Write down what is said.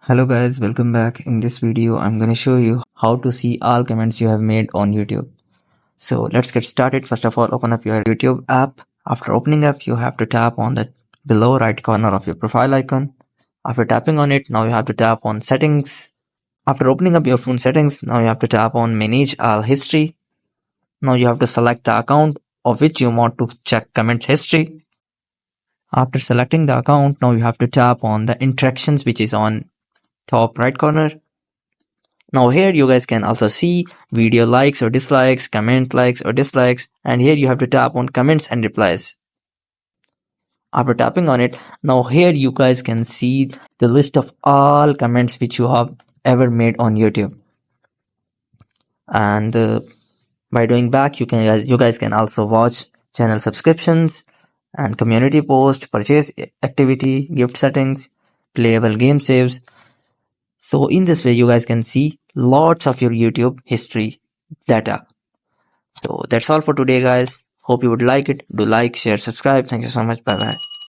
Hello guys, welcome back. In this video, I'm going to show you how to see all comments you have made on YouTube. So let's get started. First of all, open up your YouTube app. After opening up, you have to tap on the below right corner of your profile icon. After tapping on it, now you have to tap on settings. After opening up your phone settings, now you have to tap on manage all history. Now you have to select the account of which you want to check comments history. After selecting the account, now you have to tap on the interactions which is on top right corner. Now here you guys can also see video likes or dislikes, comment likes or dislikes, and here you have to tap on comments and replies. After tapping on it, now here you guys can see the list of all comments which you have ever made on YouTube. And by doing back, you guys can also watch channel subscriptions and community post, purchase activity, gift settings, playable game saves. So in this way, you guys can see lots of your YouTube history data. So that's all for today, guys. Hope you would like it. Do like, share, subscribe. Thank you so much. Bye bye.